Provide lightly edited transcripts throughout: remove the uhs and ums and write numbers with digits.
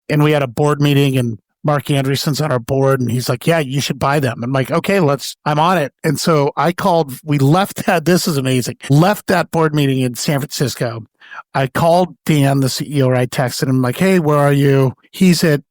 And we had a board meeting and Mark Andreessen's on our board and he's like, yeah, you should buy them. I'm like, okay, I'm on it. And so we left this is amazing, left that board meeting in San Francisco. I called Dan, the CEO, I texted him like, hey, where are you? He's at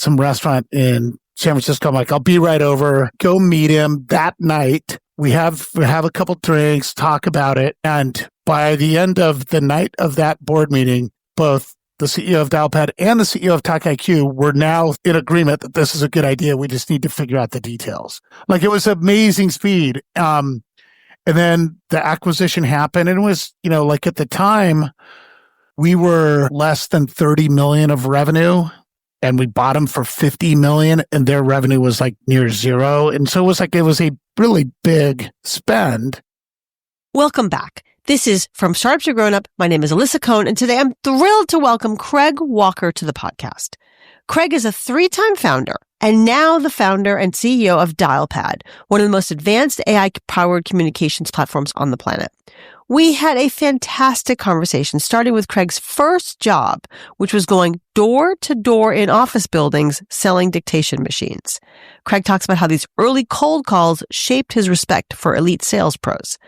some restaurant in San Francisco. I'm like, I'll be right over, go meet him that night. We have a couple drinks, talk about it. And by the end of the night of that board meeting, both the CEO of Dialpad and the CEO of TalkIQ were now in agreement that this is a good idea. We just need to figure out the details. Like it was amazing speed. And then the acquisition happened and it was, like at the time we were less than 30 million of revenue and we bought them for 50 million and their revenue was like near zero. And so it was a really big spend. Welcome back. This is From Startup to Grown Up. My name is Alyssa Cohn, and today I'm thrilled to welcome Craig Walker to the podcast. Craig is a 3-time founder and now the founder and CEO of Dialpad, one of the most advanced AI-powered communications platforms on the planet. We had a fantastic conversation, starting with Craig's first job, which was going door to door in office buildings selling dictation machines. Craig talks about how these early cold calls shaped his respect for elite sales pros.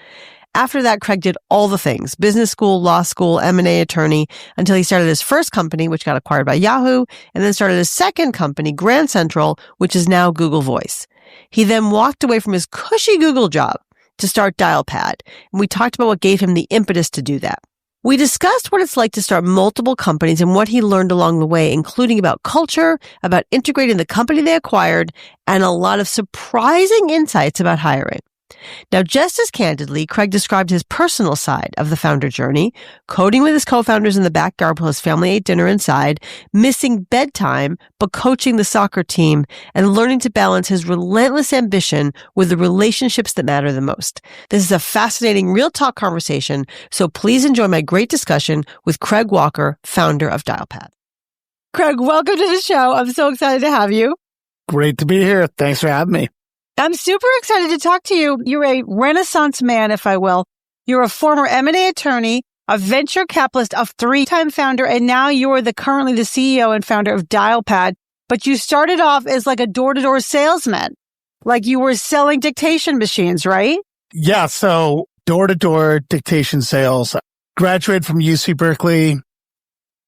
After that, Craig did all the things, business school, law school, M&A attorney, until he started his first company, which got acquired by Yahoo, and then started his second company, GrandCentral, which is now Google Voice. He then walked away from his cushy Google job to start Dialpad, and we talked about what gave him the impetus to do that. We discussed what it's like to start multiple companies and what he learned along the way, including about culture, about integrating the company they acquired, and a lot of surprising insights about hiring. Now, just as candidly, Craig described his personal side of the founder journey, coding with his co-founders in the backyard while his family ate dinner inside, missing bedtime, but coaching the soccer team, and learning to balance his relentless ambition with the relationships that matter the most. This is a fascinating real talk conversation, so please enjoy my great discussion with Craig Walker, founder of Dialpad. Craig, welcome to the show. I'm so excited to have you. Great to be here. Thanks for having me. I'm super excited to talk to you. You're a Renaissance man, if I will. You're a former M&A attorney, a venture capitalist, a 3-time founder, and now you're currently the CEO and founder of Dialpad. But you started off as like a door-to-door salesman. Like you were selling dictation machines, right? Yeah, so door-to-door dictation sales. Graduated from UC Berkeley,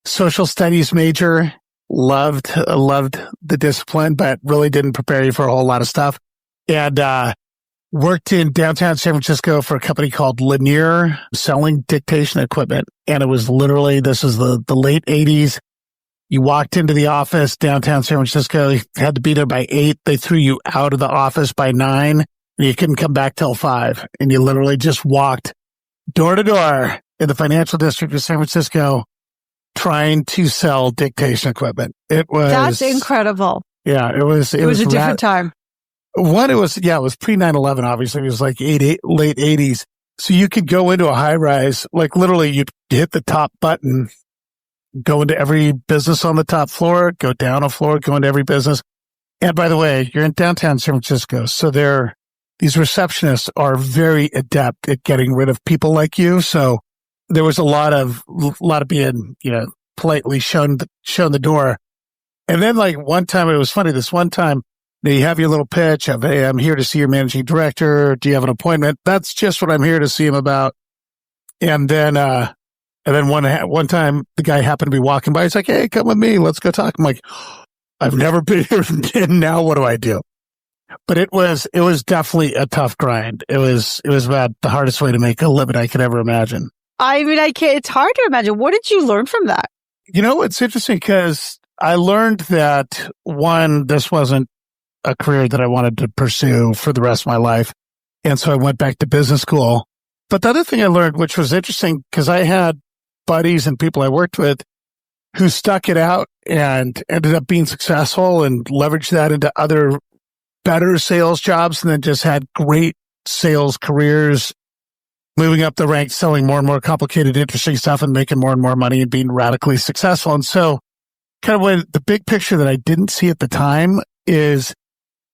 social studies major. Loved the discipline, but really didn't prepare you for a whole lot of stuff. And worked in downtown San Francisco for a company called Lanier, selling dictation equipment. And it was literally, this is the late 80s. You walked into the office downtown San Francisco, you had to be there by 8. They threw you out of the office by 9, and you couldn't come back till 5. And you literally just walked door to door in the financial district of San Francisco trying to sell dictation equipment. That's incredible. Yeah, it was a different time. It was pre 9/11, obviously. It was like late 80s. So you could go into a high rise, like literally you'd hit the top button, go into every business on the top floor, go down a floor, go into every business. And by the way, you're in downtown San Francisco. So these receptionists are very adept at getting rid of people like you. So there was a lot of being, politely shown the door. And then like one time, it was funny, this one time, you have your little pitch of, hey, I'm here to see your managing director. Do you have an appointment? That's just what I'm here to see him about. And then one time the guy happened to be walking by. He's like, hey, come with me. Let's go talk. I'm like, I've never been here. And now what do I do? But it was definitely a tough grind. It was about the hardest way to make a living I could ever imagine. I mean, it's hard to imagine. What did you learn from that? It's interesting because I learned that one, this wasn't a career that I wanted to pursue for the rest of my life. And so I went back to business school. But the other thing I learned, which was interesting, because I had buddies and people I worked with who stuck it out and ended up being successful and leveraged that into other better sales jobs, and then just had great sales careers, moving up the ranks, selling more and more complicated, interesting stuff and making more and more money and being radically successful. And so kind of when the big picture that I didn't see at the time is,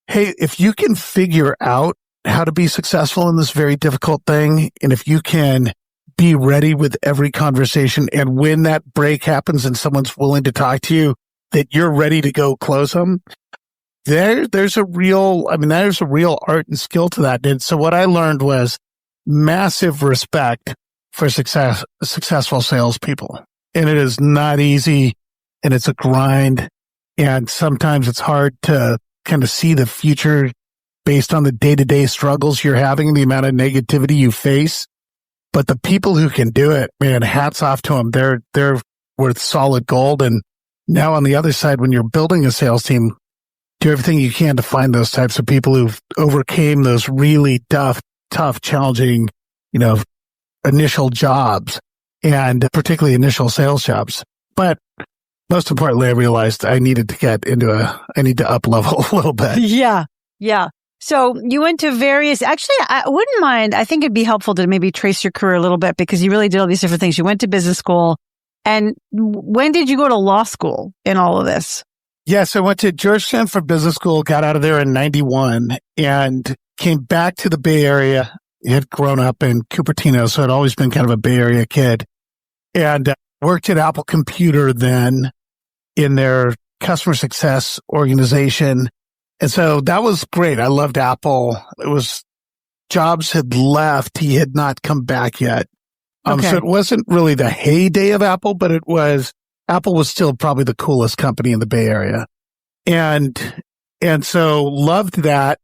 hey, if you can figure out how to be successful in this very difficult thing, and if you can be ready with every conversation, and when that break happens and someone's willing to talk to you, that you're ready to go close them, there's a real art and skill to that. And so what I learned was massive respect for successful salespeople. And it is not easy, and it's a grind. And sometimes it's hard to kind of see the future based on the day-to-day struggles you're having, the amount of negativity you face. But the people who can do it, man, hats off to them. They're worth solid gold. And now on the other side, when you're building a sales team, do everything you can to find those types of people who've overcame those really tough, challenging, initial jobs, and particularly initial sales jobs. But most importantly, I realized I needed to up level a little bit. Yeah. So you went to actually, I wouldn't mind. I think it'd be helpful to maybe trace your career a little bit, because you really did all these different things. You went to business school. And when did you go to law school in all of this? Yes, I went to Georgetown for business school, got out of there in 91, and came back to the Bay Area. I had grown up in Cupertino, so I'd always been kind of a Bay Area kid. And worked at Apple Computer then in their customer success organization. And so that was great. I loved Apple. Jobs had left. He had not come back yet. Okay. So it wasn't really the heyday of Apple, but Apple was still probably the coolest company in the Bay Area. And so loved that.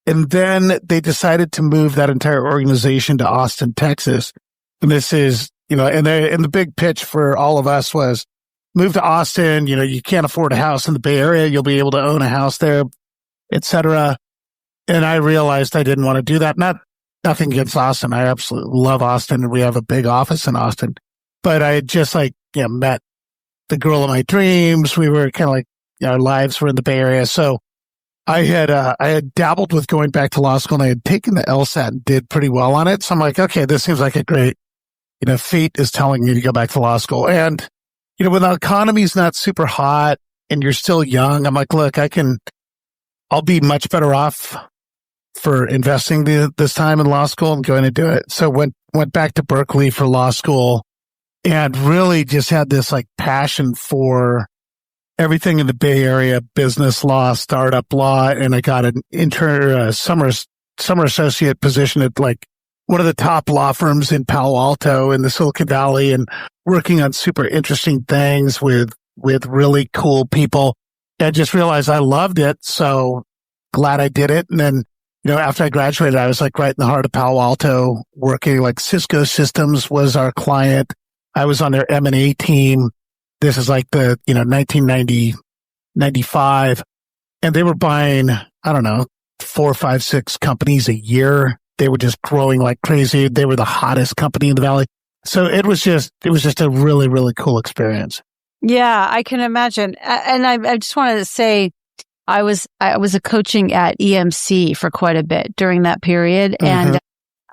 And then they decided to move that entire organization to Austin, Texas. And this is, and the big pitch for all of us was move to Austin. You can't afford a house in the Bay Area. You'll be able to own a house there, et cetera. And I realized I didn't want to do that. Nothing against Austin. I absolutely love Austin, and we have a big office in Austin. But I had just met the girl of my dreams. We were kind of our lives were in the Bay Area. So I had dabbled with going back to law school, and I had taken the LSAT and did pretty well on it. So I'm like, okay, this seems like a great, fate is telling me to go back to law school. And, when the economy's not super hot and you're still young, I'm like, look, I'll be much better off for investing this time in law school and going to do it. So went back to Berkeley for law school, and really just had this passion for everything in the Bay Area, business law, startup law. And I got an summer associate position at one of the top law firms in Palo Alto in the Silicon Valley, and working on super interesting things with really cool people. I just realized I loved it. So glad I did it. And then, after I graduated, I was right in the heart of Palo Alto, working Cisco Systems was our client. I was on their M&A team. This is the, 1990, 95. And they were buying, 4, 5, 6 companies a year. They were just growing like crazy. They were the hottest company in the Valley. So it was just a really, really cool experience. Yeah, I can imagine. And I just wanted to say, I was a coaching at EMC for quite a bit during that period, and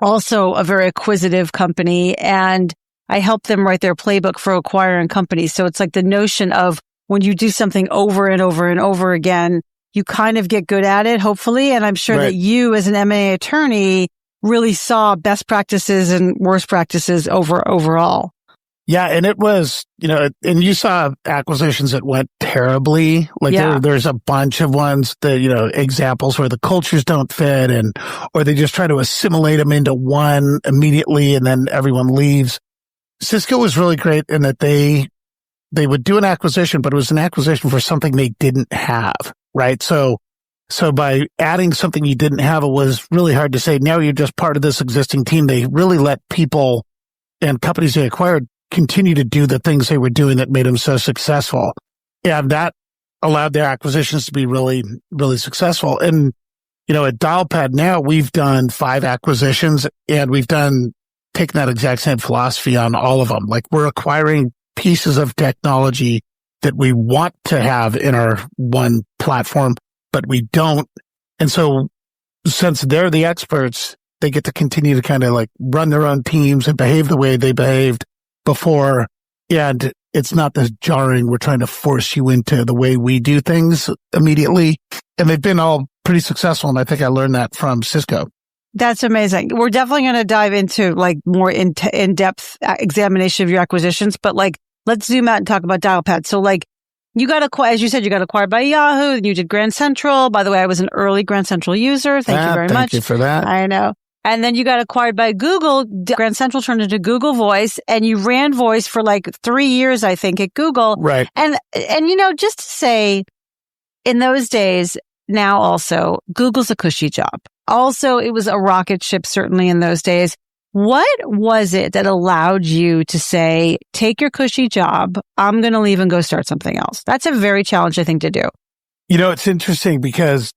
also a very acquisitive company. And I helped them write their playbook for acquiring companies. So it's the notion of when you do something over and over and over again, you kind of get good at it, hopefully. And I'm sure that you, as an M&A attorney, really saw best practices and worst practices overall. Yeah. And it was, and you saw acquisitions that went terribly. There's a bunch of ones that, examples where the cultures don't fit, or they just try to assimilate them into one immediately, and then everyone leaves. Cisco was really great in that they would do an acquisition, but it was an acquisition for something they didn't have, right? So by adding something you didn't have, it was really hard to say, now you're just part of this existing team. They really let people and companies they acquired continue to do the things they were doing that made them so successful. And that allowed their acquisitions to be really, really successful. And, at Dialpad now, we've done 5 acquisitions, and we've taken that exact same philosophy on all of them. We're acquiring pieces of technology that we want to have in our one platform, but we don't. And so since they're the experts, they get to continue to kind of run their own teams and behave the way they behaved before. And it's not this jarring, we're trying to force you into the way we do things immediately. And they've been all pretty successful. And I think I learned that from Cisco. That's amazing. We're definitely going to dive into more in-depth examination of your acquisitions, but let's zoom out and talk about Dialpad. So you got acquired, as you said, you got acquired by Yahoo, and you did GrandCentral. By the way, I was an early GrandCentral user. Thank you very much. Thank you for that. I know. And then you got acquired by Google. GrandCentral turned into Google Voice, and you ran voice for like 3 years, I think, at Google. Right. And just to say, in those days, now also, Google's a cushy job. Also, it was a rocket ship, certainly in those days. What was it that allowed you to say, take your cushy job, I'm going to leave and go start something else? That's a very challenging thing to do. It's interesting because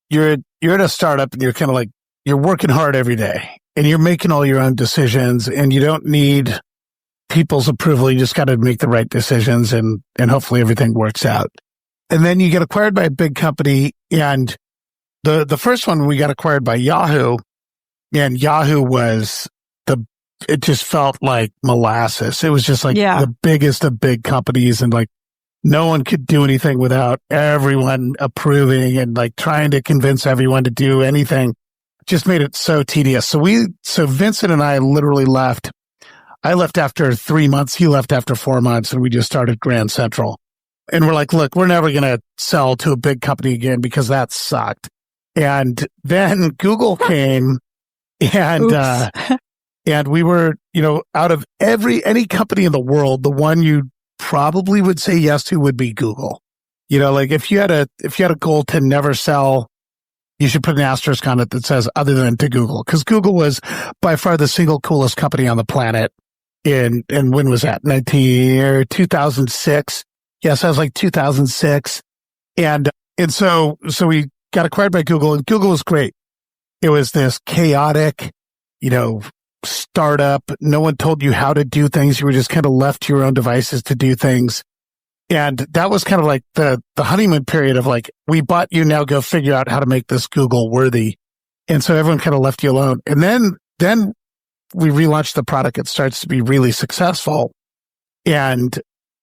you're at a startup and you're kind of like, you're working hard every day and you're making all your own decisions and you don't need people's approval. You just got to make the right decisions and hopefully everything works out. And then you get acquired by a big company, and the first one we got acquired by Yahoo, and Yahoo was it just felt like molasses. It was just like the biggest of big companies, and like no one could do anything without everyone approving and like trying to convince everyone to do anything. Just made it so tedious. So Vincent and I literally left. I left after 3 months. He left after 4 months, and we just started GrandCentral. And we're like, look, we're never going to sell to a big company again because that sucked. And then Google came, and and we were, out of any company in the world, the one you probably would say yes to would be Google. Like if you had a goal to never sell, you should put an asterisk on it that says other than to Google, because Google was by far the single coolest company on the planet. And when was that? 2006. Yes, that was like 2006. And so we got acquired by Google, and Google was great. It was this chaotic, startup. No one told you how to do things. You were just kind of left to your own devices to do things. And that was kind of like the honeymoon period of like, we bought you, now go figure out how to make this Google worthy. And so everyone kind of left you alone. And then we relaunched the product. It starts to be really successful. And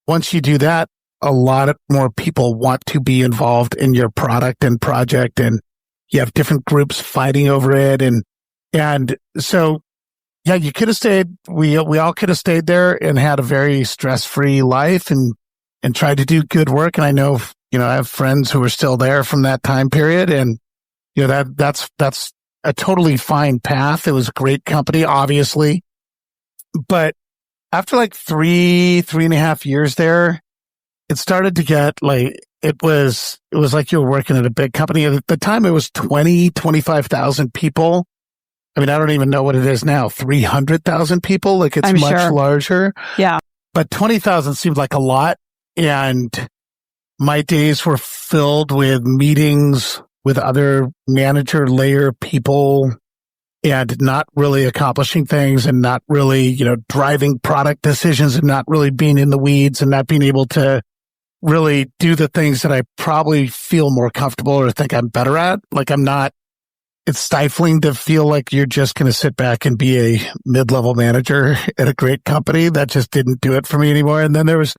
once you do that, a lot more people want to be involved in your product and project, and you have different groups fighting over it. And so, yeah, you could have stayed, we all could have stayed there and had a very stress-free life and tried to do good work. And I know, I have friends who are still there from that time period, and, that's a totally fine path. It was a great company, obviously. But after like 3.5 years there, it started to get like, it was like you were working at a big company. At the time, it was 25,000 people. I mean, I don't even know what it is now. 300,000 people. Like it's much larger. Yeah. But 20,000 seemed like a lot. And my days were filled with meetings with other manager layer people and not really accomplishing things and not really, driving product decisions and not really being in the weeds and not being able to really do the things that I probably feel more comfortable or think I'm better at. Like it's stifling to feel like you're just going to sit back and be a mid-level manager at a great company. That just didn't do it for me anymore. And then there's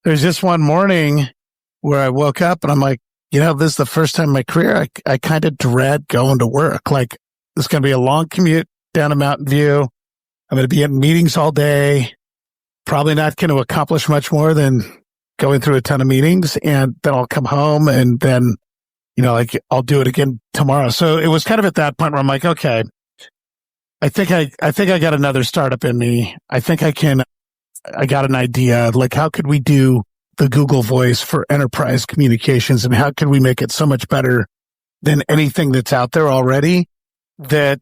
just one morning where I woke up and I'm like, this is the first time in my career I kind of dread going to work. Like, it's going to be a long commute down to Mountain View. I'm going to be in meetings all day, probably not going to accomplish much more than going through a ton of meetings, and then I'll come home and then, I'll do it again tomorrow. So it was kind of at that point where I'm like, okay, I think I got another startup in me. I got an idea. Like, how could we do the Google Voice for enterprise communications, and how could we make it so much better than anything that's out there already? That,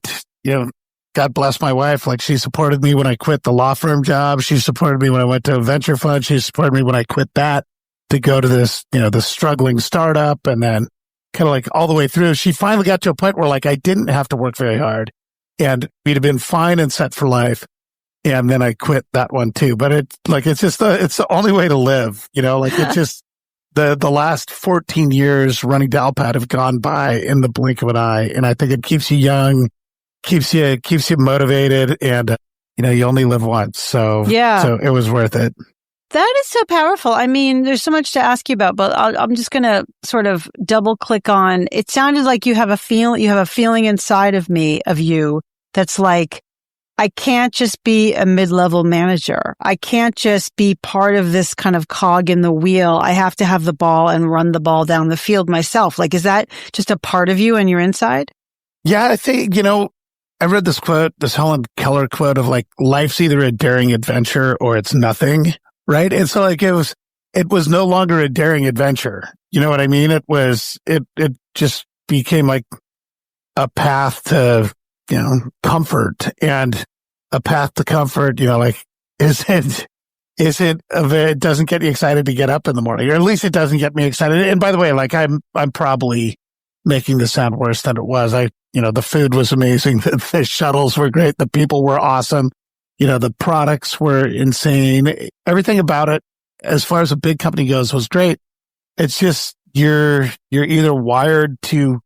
God bless my wife. Like, she supported me when I quit the law firm job. She supported me when I went to a venture fund. She supported me when I quit that to go to this, this struggling startup. And then kind of like all the way through, she finally got to a point where like I didn't have to work very hard and we'd have been fine and set for life. And then I quit that one too. But it's the only way to live, it's just the last 14 years running Dialpad have gone by in the blink of an eye. And I think it keeps you young, keeps you motivated, and you only live once. So it was worth it. That is so powerful. I mean, there's so much to ask you about, but I'm just going to sort of double click on. It sounded like you have a feeling inside of you that's like, I can't just be a mid-level manager. I can't just be part of this kind of cog in the wheel. I have to have the ball and run the ball down the field myself. Like, is that just a part of you and your inside? Yeah, I think, I read this quote, this Helen Keller quote of like, life's either a daring adventure or it's nothing, right? And so like, it was no longer a daring adventure. You know what I mean? It just became like a path to, comfort, and a path to comfort, it doesn't get you excited to get up in the morning, or at least it doesn't get me excited. And by the way, like I'm probably making this sound worse than it was. The food was amazing. The shuttles were great. The people were awesome. The products were insane. Everything about it, as far as a big company goes, was great. It's just, you're either wired to,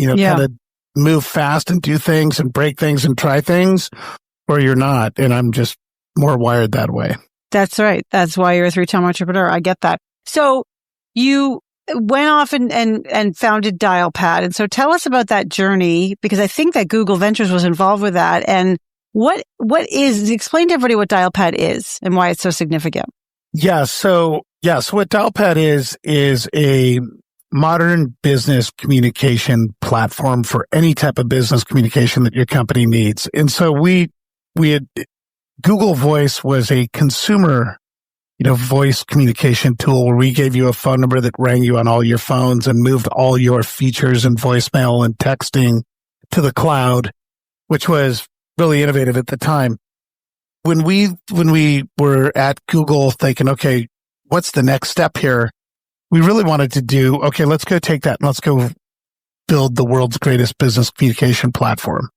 kind of move fast and do things and break things and try things, or you're not. And I'm just more wired that way. That's right. That's why you're a 3-time entrepreneur. I get that. So you went off and founded Dialpad. And so tell us about that journey, because I think that Google Ventures was involved with that. And explain to everybody what Dialpad is and why it's so significant. So what Dialpad is a modern business communication platform for any type of business communication that your company needs. And so we had, Google Voice was a consumer, voice communication tool where we gave you a phone number that rang you on all your phones and moved all your features and voicemail and texting to the cloud, which was really innovative at the time. When we were at Google thinking, okay, what's the next step here? We really wanted to do, okay, let's go take that and let's go build the world's greatest business communication platform.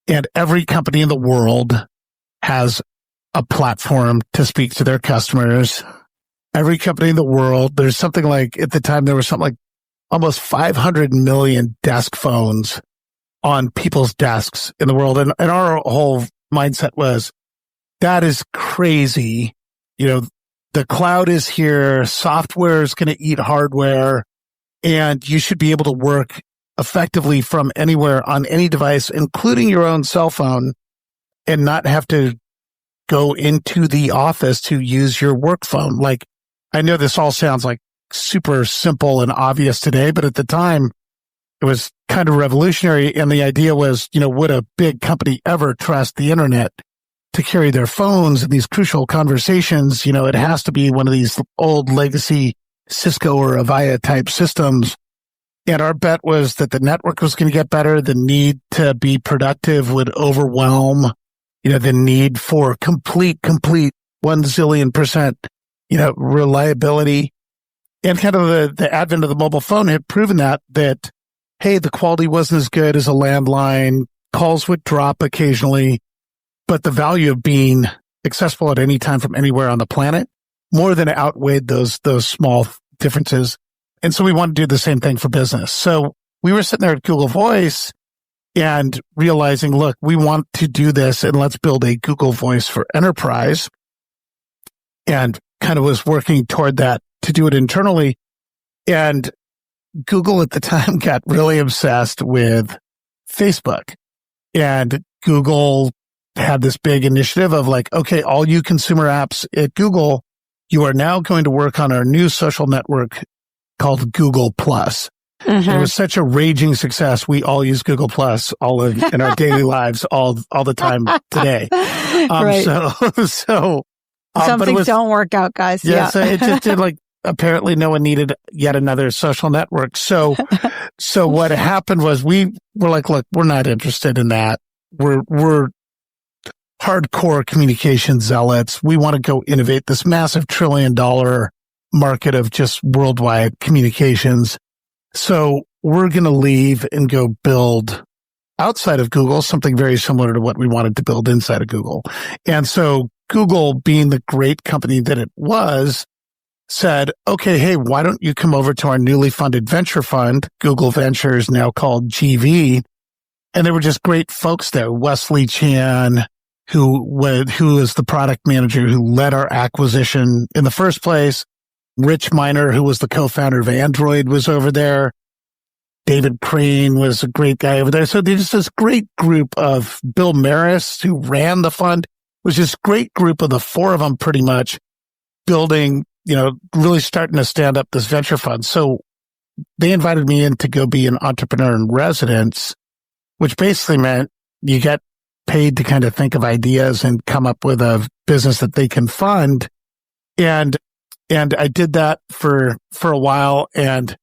And every company in the world has a platform to speak to their customers. Every company in the world, there's something like, at the time, there was something like almost 500 million desk phones on people's desks in the world. And our whole mindset was, that is crazy. The cloud is here. Software is going to eat hardware, and you should be able to work effectively from anywhere on any device, including your own cell phone, and not have to go into the office to use your work phone. Like, I know this all sounds like super simple and obvious today, but at the time it was kind of revolutionary. And the idea was, would a big company ever trust the internet to carry their phones in these crucial conversations? It has to be one of these old legacy Cisco or Avaya type systems. And our bet was that the network was going to get better. The need to be productive would overwhelm, the need for complete 1 zillion%, reliability. And kind of the advent of the mobile phone had proven that, hey, the quality wasn't as good as a landline. Calls would drop occasionally. But the value of being accessible at any time from anywhere on the planet more than outweighed those small differences. And so we want to do the same thing for business. So we were sitting there at Google Voice and realizing, look, we want to do this, and let's build a Google Voice for enterprise. And kind of was working toward that to do it internally. And Google at the time got really obsessed with Facebook. And Google had this big initiative of like, okay, all you consumer apps at Google, you are now going to work on our new social network called Google Plus. Mm-hmm. It was such a raging success. We all use Google Plus in our daily lives all the time today. Right. Some things don't work out, guys. Yeah. So it just did like, apparently no one needed yet another social network. So what happened was we were like, look, we're not interested in that. We're hardcore communication zealots. We want to go innovate this massive $1 trillion market of just worldwide communications. So we're going to leave and go build outside of Google something very similar to what we wanted to build inside of Google. And so Google, being the great company that it was, said, okay, hey, why don't you come over to our newly funded venture fund, Google Ventures, now called GV. And there were just great folks there. Wesley Chan, who is the product manager who led our acquisition in the first place. Rich Miner, who was the co-founder of Android, was over there. David Crane was a great guy over there. So there's this great group of Bill Maris, who ran the fund, was this great group of the four of them pretty much building, really starting to stand up this venture fund. So they invited me in to go be an entrepreneur in residence, which basically meant you get paid to kind of think of ideas and come up with a business that they can fund. And I did that for a while and,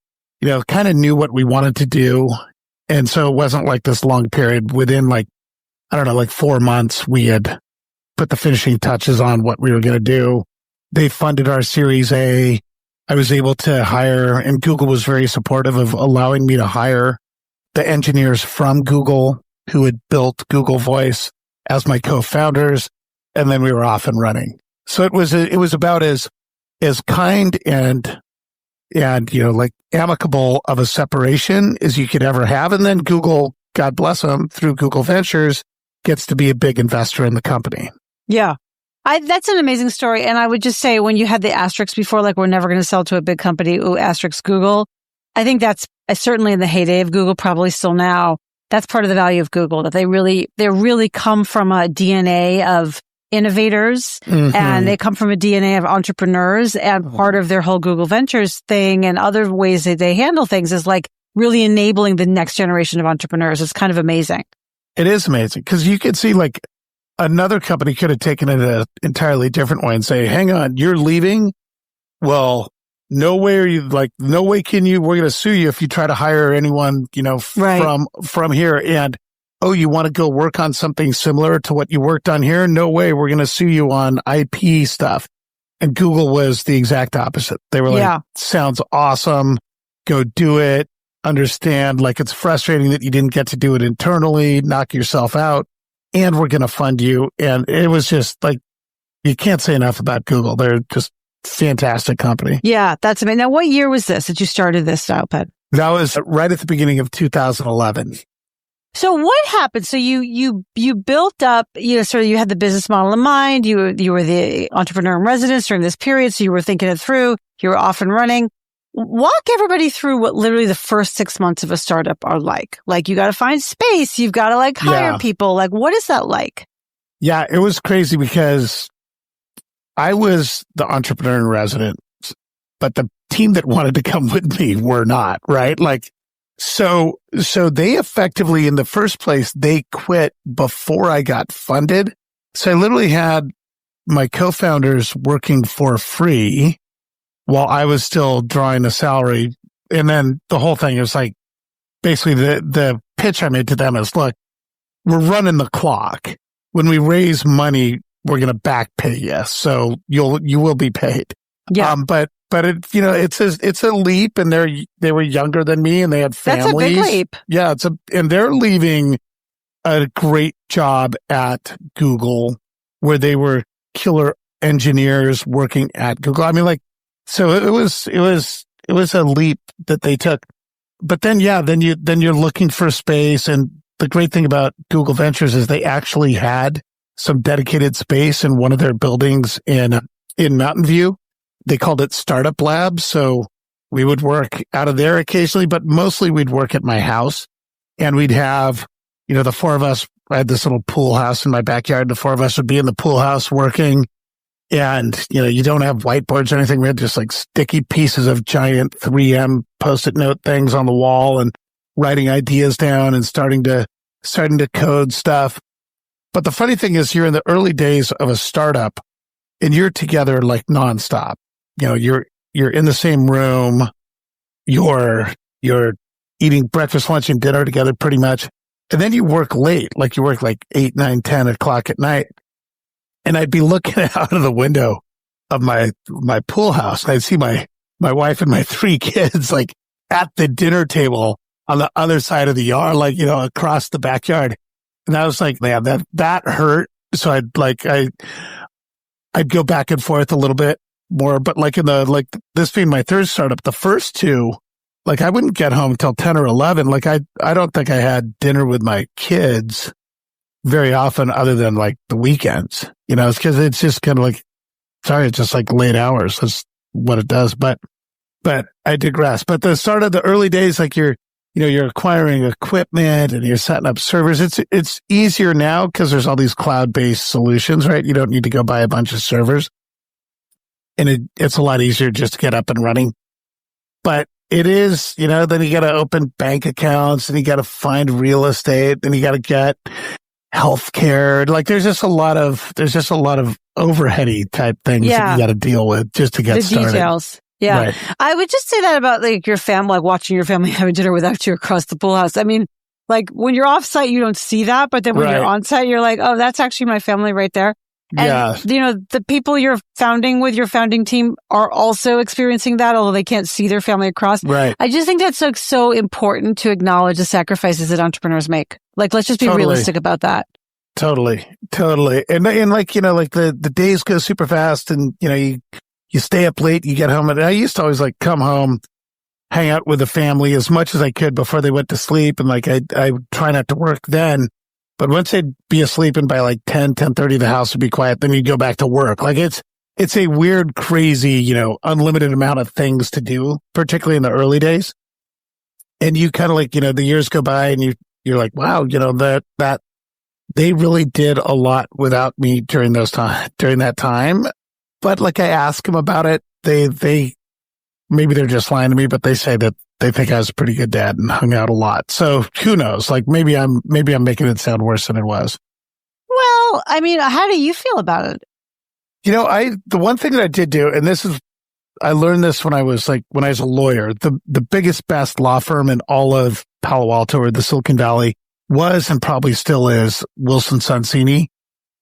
kind of knew what we wanted to do. And so it wasn't like this long period. Within 4 months, we had put the finishing touches on what we were going to do. They funded our Series A. I was able to hire, and Google was very supportive of allowing me to hire the engineers from Google who had built Google Voice as my co-founders. And then we were off and running. So it was about as kind and amicable of a separation as you could ever have. And then Google, God bless them, through Google Ventures, gets to be a big investor in the company. Yeah. That's an amazing story. And I would just say, when you had the asterisk before, like, we're never going to sell to a big company, ooh, asterisk Google, I think that's certainly in the heyday of Google, probably still now, that's part of the value of Google, that they really come from a DNA of innovators, and they come from a DNA of entrepreneurs, and part of their whole Google Ventures thing and other ways that they handle things is like really enabling the next generation of entrepreneurs. It's kind of amazing. It is amazing because you could see like another company could have taken it an entirely different way and say, hang on, you're leaving? Well, no way we're going to sue you if you try to hire anyone, from here. And, oh, you want to go work on something similar to what you worked on here? No way. We're going to sue you on IP stuff. And Google was the exact opposite. They were like, sounds awesome. Go do it. Understand, like, it's frustrating that you didn't get to do it internally, knock yourself out, and we're going to fund you. And it was just like, you can't say enough about Google. They're just fantastic company. Yeah, that's amazing. Now, what year was this that you started this Dialpad? That was right at the beginning of 2011. So what happened? So you built up, sort of, you had the business model in mind. You were the entrepreneur in residence during this period. So you were thinking it through. You were off and running. Walk everybody through what literally the first 6 months of a startup are like. Like, you got to find space. You've got to hire people. Like, what is that like? Yeah, it was crazy because I was the entrepreneur in residence, but the team that wanted to come with me were not, right? Like, so they effectively, in the first place, they quit before I got funded. So I literally had my co-founders working for free while I was still drawing a salary. And then the whole thing is like, basically the pitch I made to them is, look, we're running the clock. When we raise money, we're going to back pay you. So you will be paid. Yeah. But it, it's a leap, and they were younger than me and they had families. That's a big leap. Yeah. And they're leaving a great job at Google where they were killer engineers working at Google. I mean, like, so it was a leap that they took. But then, then you're looking for space. And the great thing about Google Ventures is they actually had some dedicated space in one of their buildings in Mountain View. They called it Startup Lab. So we would work out of there occasionally, but mostly we'd work at my house, and we'd have, the four of us. I had this little pool house in my backyard. The four of us would be in the pool house working. And, you don't have whiteboards or anything. We had just like sticky pieces of giant 3M Post-it note things on the wall and writing ideas down and starting to code stuff. But the funny thing is, you're in the early days of a startup and you're together like nonstop. You're in the same room. You're eating breakfast, lunch, and dinner together pretty much. And then you work late, like you work like 8, 9, 10 o'clock at night. And I'd be looking out of the window of my pool house, and I'd see my wife and my 3 kids like at the dinner table on the other side of the yard, like, across the backyard. And I was like, man, that hurt. So I'd go back and forth a little bit more, but like this being my third startup, the first 2, like, I wouldn't get home until 10 or 11. Like, I don't think I had dinner with my kids very often other than like the weekends, it's because it's just kind of like, it's just like late hours. That's what it does. But I digress. But the start of the early days, like you're you're acquiring equipment and you're setting up servers. It's easier now because there's all these cloud-based solutions, right? You don't need to go buy a bunch of servers. And it's a lot easier just to get up and running. But it is, then you got to open bank accounts and you got to find real estate and you got to get healthcare. Like there's just a lot of overheady type things that you got to deal with just to get started. Details. Yeah. Right. I would just say that about like your family, like watching your family having dinner without you across the pool house. I mean, like when you're off site, you don't see that. But then when you're on site, you're like, oh, that's actually my family right there. And, the people you're founding with, your founding team, are also experiencing that, although they can't see their family across. Right. I just think that's so important to acknowledge the sacrifices that entrepreneurs make. Like, let's just be realistic about that. Totally. And like, the days go super fast and, you stay up late, you get home. And I used to always like come home, hang out with the family as much as I could before they went to sleep. And like, I would try not to work then. But once they'd be asleep and by like 10:30, the house would be quiet, then you'd go back to work. Like it's a weird, crazy, unlimited amount of things to do, particularly in the early days. And you kind of like, the years go by and you're like, wow, that they really did a lot without me during that time. But like I ask them about it, they maybe they're just lying to me, but they say that they think I was a pretty good dad and hung out a lot. So who knows? Like maybe I'm making it sound worse than it was. Well, I mean, how do you feel about it? The one thing that I did do, and I learned this when I was a lawyer, the biggest, best law firm in all of Palo Alto or the Silicon Valley was and probably still is Wilson Sonsini.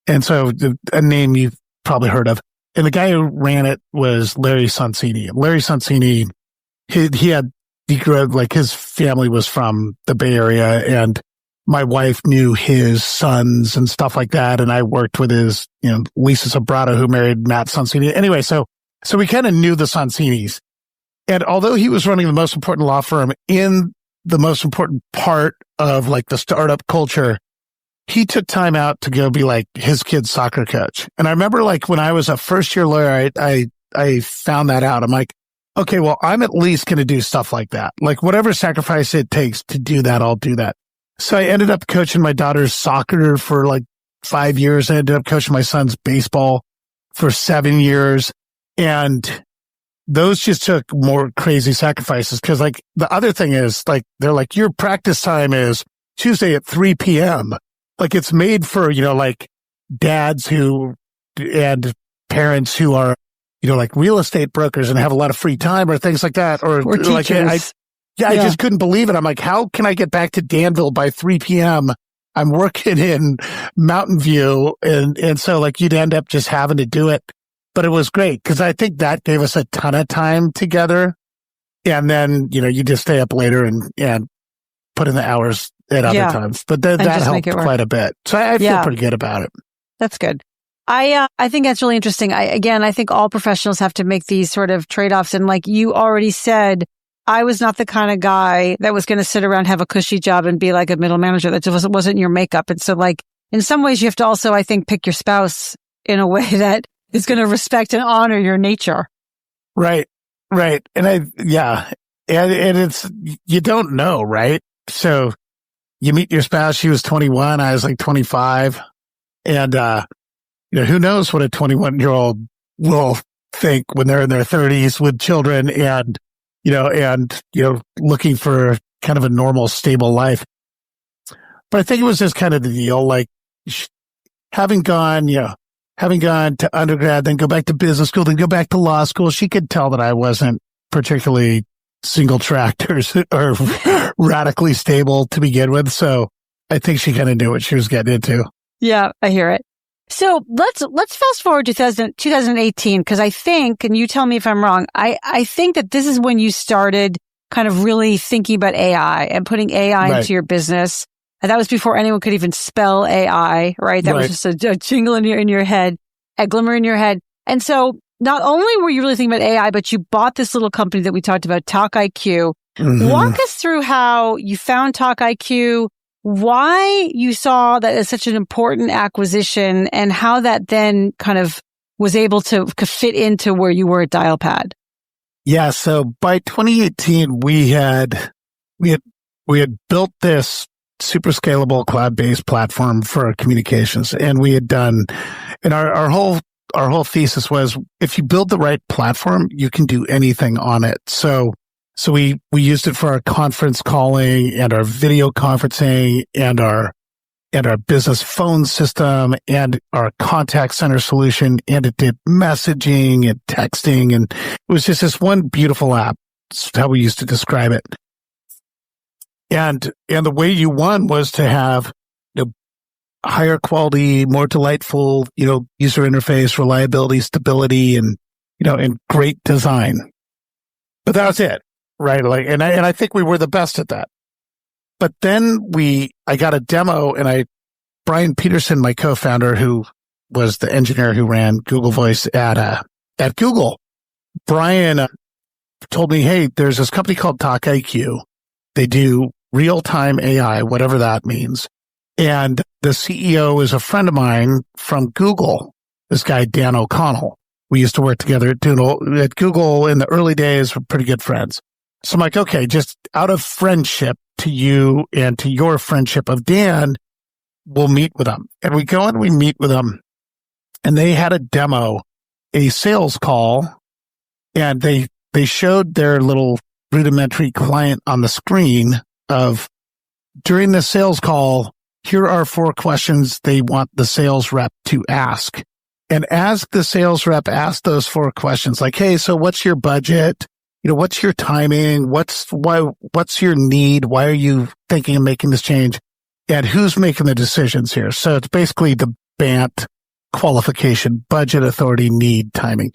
And so a name you've probably heard of. And the guy who ran it was Larry Sonsini. Larry Sonsini, he had like his family was from the Bay Area and my wife knew his sons and stuff like that. And I worked with his, Lisa Sobrato, who married Matt Sonsini. Anyway, so we kind of knew the Sonsinis. And although he was running the most important law firm in the most important part of like the startup culture, he took time out to go be like his kid's soccer coach. And I remember like when I was a first year lawyer, I found that out. I'm like, okay, well, I'm at least going to do stuff like that. Like whatever sacrifice it takes to do that, I'll do that. So I ended up coaching my daughter's soccer for like 5 years. I ended up coaching my son's baseball for 7 years. And those just took more crazy sacrifices. Cause like the other thing is like, they're like, your practice time is Tuesday at 3 p.m. Like it's made for, like dads and parents who are, like real estate brokers and have a lot of free time or things like that. Or like, I just couldn't believe it. I'm like, how can I get back to Danville by 3 p.m.? I'm working in Mountain View. And so like you'd end up just having to do it. But it was great because I think that gave us a ton of time together. And then, you just stay up later and put in the hours at other times. But that helped quite a bit. So I feel pretty good about it. That's good. I think that's really interesting. I think all professionals have to make these sort of trade-offs. And like you already said, I was not the kind of guy that was going to sit around, have a cushy job and be like a middle manager. That just wasn't your makeup. And so like in some ways you have to also, I think, pick your spouse in a way that is going to respect and honor your nature. Right. And and it's, you don't know, right? So you meet your spouse, she was 21, I was like 25. And, who knows what a 21-year-old will think when they're in their 30s with children and looking for kind of a normal, stable life. But I think it was just kind of the deal, like having gone to undergrad, then go back to business school, then go back to law school. She could tell that I wasn't particularly single tracked or radically stable to begin with. So I think she kind of knew what she was getting into. Yeah, I hear it. So let's fast forward to 2018, because I think, and you tell me if I'm wrong, I think that this is when you started kind of really thinking about AI and putting AI into your business. And that was before anyone could even spell AI, right? That was just a jingle in your head, a glimmer in your head. And so not only were you really thinking about AI, but you bought this little company that we talked about, TalkIQ. Mm-hmm. Walk us through how you found TalkIQ, why you saw that as such an important acquisition, and how that then kind of was able to fit into where you were at Dialpad. Yeah. So by 2018, we had we had built this super scalable cloud-based platform for communications. And we had done, and our whole thesis was, if you build the right platform, you can do anything on it. So we used it for our conference calling and our video conferencing and our business phone system and our contact center solution. And it did messaging and texting. And it was just this one beautiful app. That's how we used to describe it. And the way you won was to have, higher quality, more delightful, user interface, reliability, stability, and great design. But that was it, right? And I think we were the best at that. But then I got a demo, and Brian Peterson, my co-founder, who was the engineer who ran Google Voice at Google, Brian told me, hey, there's this company called TalkIQ. They do real-time AI, whatever that means. And the CEO is a friend of mine from Google, this guy, Dan O'Connell. We used to work together at Google in the early days. We're pretty good friends. So I'm like, okay, just out of friendship to you and to your friendship of Dan, we'll meet with them. And we go and we meet with them. And they had a demo, a sales call, and they showed their little rudimentary client on the screen of, during the sales call, here are 4 questions they want the sales rep to ask. And as the sales rep asked those 4 questions, like, hey, so what's your budget? What's your timing? What's your need? Why are you thinking of making this change? And who's making the decisions here? So it's basically the BANT qualification: budget, authority, need, timing.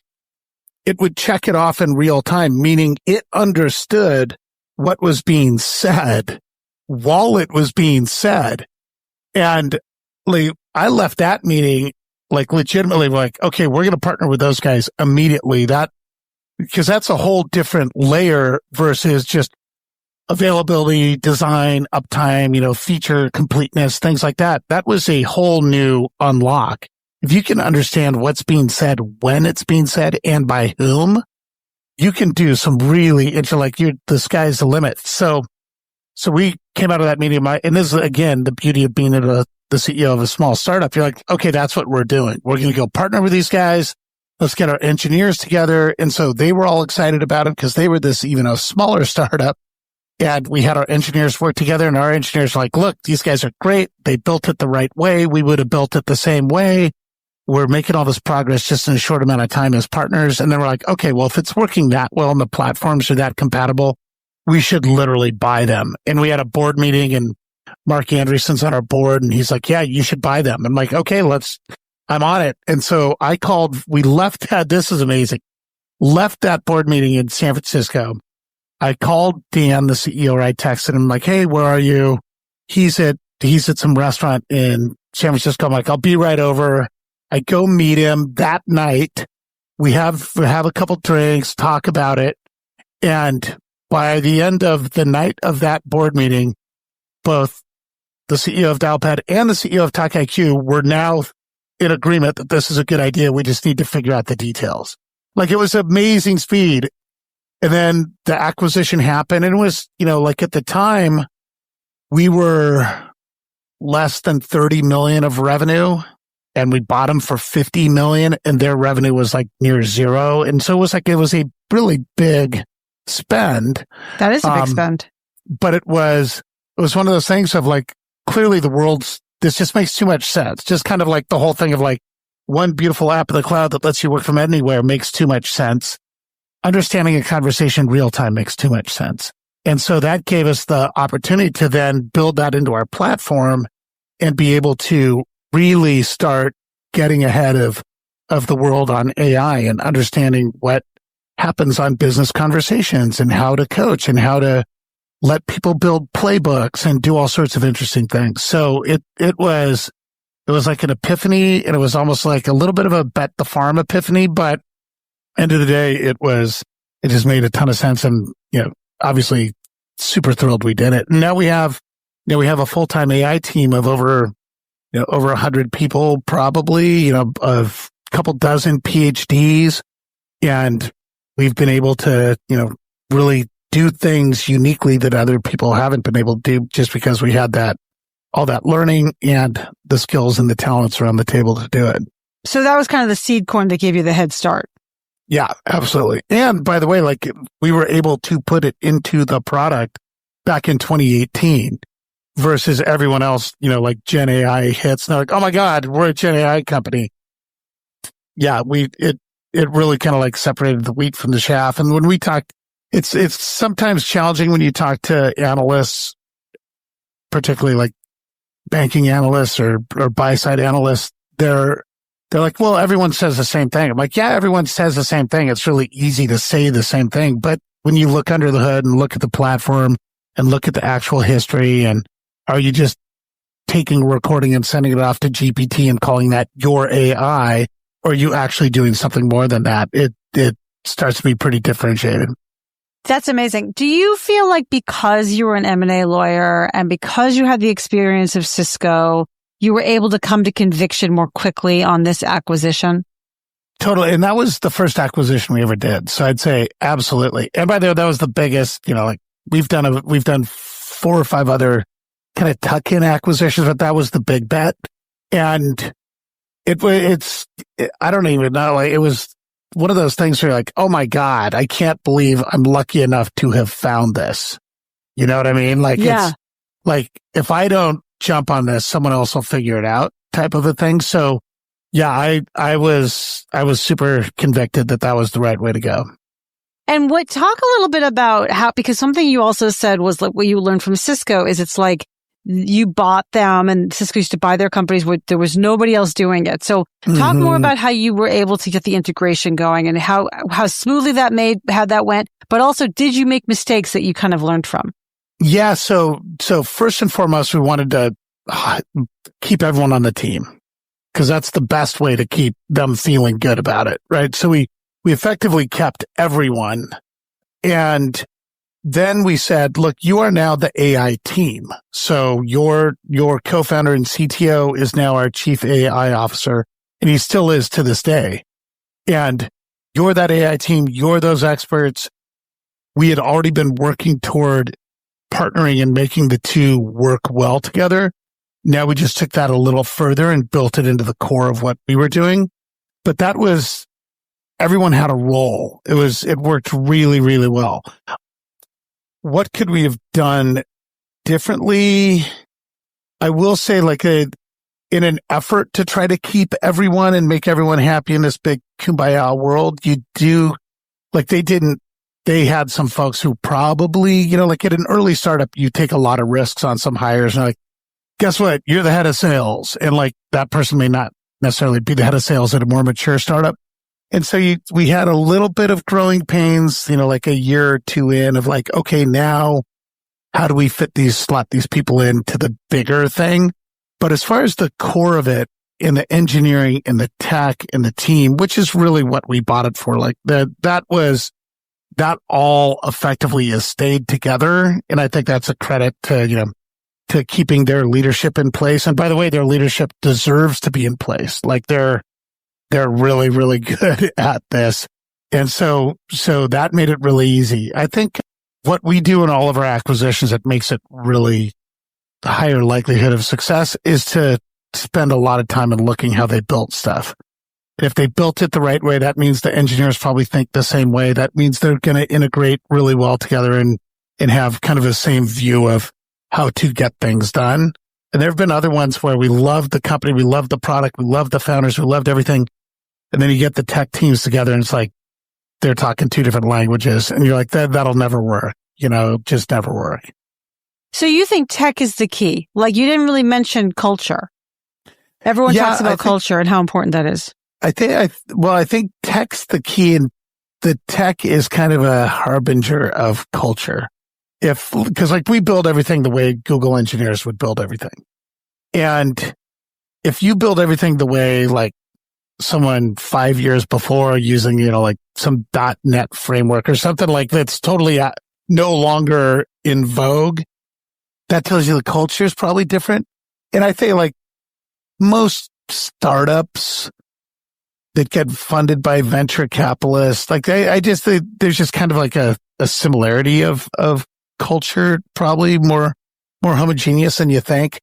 It would check it off in real time, meaning it understood what was being said while it was being said. And I left that meeting legitimately okay, we're going to partner with those guys immediately. Because that's a whole different layer versus just availability, design, uptime, feature completeness, things like that. That was a whole new unlock. If you can understand what's being said, when it's being said, and by whom, you can do some really the sky's the limit. So we came out of that meeting, and this is, again, the beauty of being the CEO of a small startup. You're like, okay, that's what we're doing. We're going to go partner with these guys. Let's get our engineers together. And so they were all excited about it because they were this even a smaller startup. And we had our engineers work together, and our engineers were like, look, these guys are great. They built it the right way. We would have built it the same way. We're making all this progress just in a short amount of time as partners. And then we're like, okay, well, if it's working that well and the platforms are that compatible, we should literally buy them. And we had a board meeting, and Mark Andreessen's on our board, and he's like, yeah, you should buy them. I'm like, okay, I'm on it. And so this is amazing, left that board meeting in San Francisco. I called Dan, the CEO, I texted him like, hey, where are you? He's at some restaurant in San Francisco. I'm like, I'll be right over. I go meet him that night. We have a couple drinks, talk about it. And by the end of the night of that board meeting, both the CEO of Dialpad and the CEO of TalkIQ were now in agreement that this is a good idea. We just need to figure out the details. It was amazing speed. And then the acquisition happened, and it was, at the time, we were less than 30 million of revenue, and we bought them for 50 million, and their revenue was near zero. And so it was a really big spend. That is a big spend. But it was one of those things of clearly this just makes too much sense. Just kind of the whole thing of one beautiful app in the cloud that lets you work from anywhere makes too much sense. Understanding a conversation real time makes too much sense. And so that gave us the opportunity to then build that into our platform and be able to really start getting ahead of the world on AI and understanding what happens on business conversations and how to coach and how to let people build playbooks and do all sorts of interesting things. So it was like an epiphany, and it was almost like a little bit of a bet the farm epiphany, but end of the day, it just made a ton of sense. And, obviously super thrilled we did it. And now we have a full-time AI team of over 100 people, probably, a couple dozen PhDs. And we've been able to, really do things uniquely that other people haven't been able to do just because we had all that learning and the skills and the talents around the table to do it. So that was kind of the seed corn that gave you the head start. Yeah, absolutely. And by the way, like we were able to put it into the product back in 2018 versus everyone else, like Gen AI hits. And they're like, oh my God, we're a Gen AI company. Yeah, it really kind of like separated the wheat from the chaff. And when we talk, it's sometimes challenging when you talk to analysts, particularly like banking analysts or buy side analysts. They're like, well, everyone says the same thing. I'm like, yeah, everyone says the same thing. It's really easy to say the same thing. But when you look under the hood and look at the platform and look at the actual history, and are you just taking a recording and sending it off to GPT and calling that your AI, or are you actually doing something more than that? It starts to be pretty differentiated. That's amazing. Do you feel like because you were an M&A lawyer and because you had the experience of Cisco, you were able to come to conviction more quickly on this acquisition? Totally. And that was the first acquisition we ever did. So I'd say absolutely. And by the way, that was the biggest, like we've done 4 or 5 other kind of tuck-in acquisitions, but that was the big bet. And I don't even know, like it was one of those things where you're like, oh my God, I can't believe I'm lucky enough to have found this. You know what I mean? Like, yeah. It's like, if I don't jump on this, someone else will figure it out type of a thing. So yeah, I was super convicted that was the right way to go. And talk a little bit about how, because something you also said was like what you learned from Cisco is it's like you bought them and Cisco used to buy their companies where there was nobody else doing it. So talk more about how you were able to get the integration going and how smoothly how that went, but also did you make mistakes that you kind of learned from? Yeah. So first and foremost, we wanted to keep everyone on the team because that's the best way to keep them feeling good about it. Right. So we effectively kept everyone. And then we said, look, you are now the AI team. So your co-founder and CTO is now our chief AI officer, and he still is to this day. And you're that AI team. You're those experts. We had already been working toward partnering and making the two work well together. Now we just took that a little further and built it into the core of what we were doing. But that was, everyone had a role. It worked really, really well. What could we have done differently? I will say, like, in an effort to try to keep everyone and make everyone happy in this big kumbaya world, they had some folks who probably, like at an early startup, you take a lot of risks on some hires and like, guess what? You're the head of sales. And like that person may not necessarily be the head of sales at a more mature startup. And so we had a little bit of growing pains, like a year or 2 in of like, okay, now how do we slot these people into the bigger thing? But as far as the core of it in the engineering and the tech and the team, which is really what we bought it for, like that all effectively has stayed together. And I think that's a credit to, to keeping their leadership in place. And by the way, their leadership deserves to be in place. Like they're really, really good at this. And so that made it really easy. I think what we do in all of our acquisitions that makes it really higher likelihood of success is to spend a lot of time in looking how they built stuff. If they built it the right way, that means the engineers probably think the same way. That means they're going to integrate really well together and have kind of the same view of how to get things done. And there have been other ones where we love the company, we love the product, we love the founders, we loved everything. And then you get the tech teams together and it's like they're talking 2 different languages and you're like, that'll never work, just never work. So you think tech is the key? Like you didn't really mention culture. Everyone talks about culture and how important that is. I think tech's the key, and the tech is kind of a harbinger of culture. Because like we build everything the way Google engineers would build everything. And if you build everything the way like someone 5 years before using, like some .NET framework or something like that's totally no longer in vogue, that tells you the culture is probably different. And I think like most startups that get funded by venture capitalists, like there's just kind of like a a similarity of culture, probably more homogeneous than you think.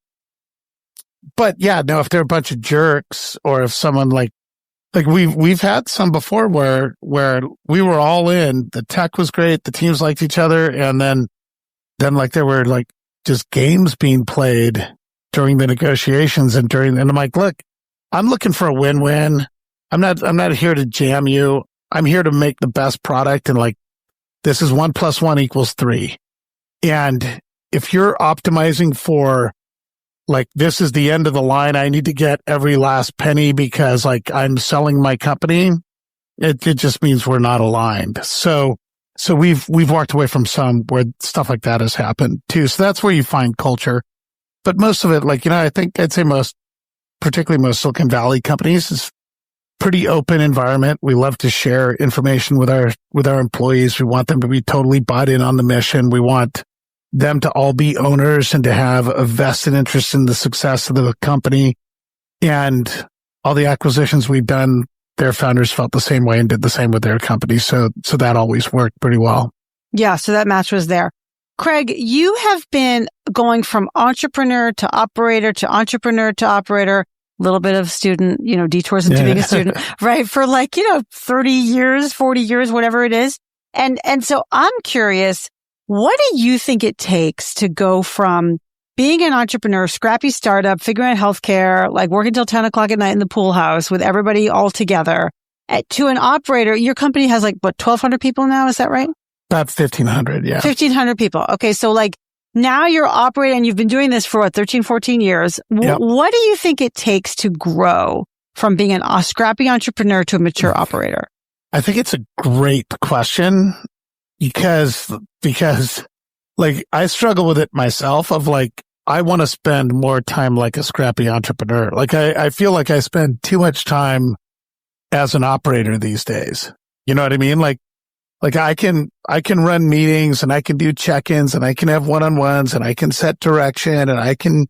But yeah, no, if they're a bunch of jerks, or if someone like we've had some before where we were all in, the tech was great, the teams liked each other, and then like there were like just games being played during the negotiations and I'm like, look, I'm looking for a win-win. I'm not here to jam you. I'm here to make the best product, and like, this is 1 + 1 = 3. And if you're optimizing for like, this is the end of the line, I need to get every last penny because like I'm selling my company, it just means we're not aligned. So we've walked away from some where stuff like that has happened too. So that's where you find culture. But most of it, like, I think I'd say particularly most Silicon Valley companies, is pretty open environment. We love to share information with our employees. We want them to be totally bought in on the mission. We want them to all be owners and to have a vested interest in the success of the company. And all the acquisitions we've done, their founders felt the same way and did the same with their company. So that always worked pretty well. Yeah. So that match was there. Craig, you have been going from entrepreneur to operator to entrepreneur to operator, a little bit of student, detours into being a student, right? For 30 years, 40 years, whatever it is. And so I'm curious, what do you think it takes to go from being an entrepreneur, scrappy startup, figuring out healthcare, like working till 10 o'clock at night in the pool house with everybody all together, to an operator? Your company has 1,200 people now. Is that right? About 1,500. Yeah. 1,500 people. Okay. So now you're operating, and you've been doing this for 13, 14 years. Yep. What do you think it takes to grow from being a scrappy entrepreneur to a mature operator? I think it's a great question because I struggle with it myself of I want to spend more time like a scrappy entrepreneur. I feel like I spend too much time as an operator these days. You know what I mean? I can run meetings, and I can do check-ins, and I can have one-on-ones, and I can set direction, and I can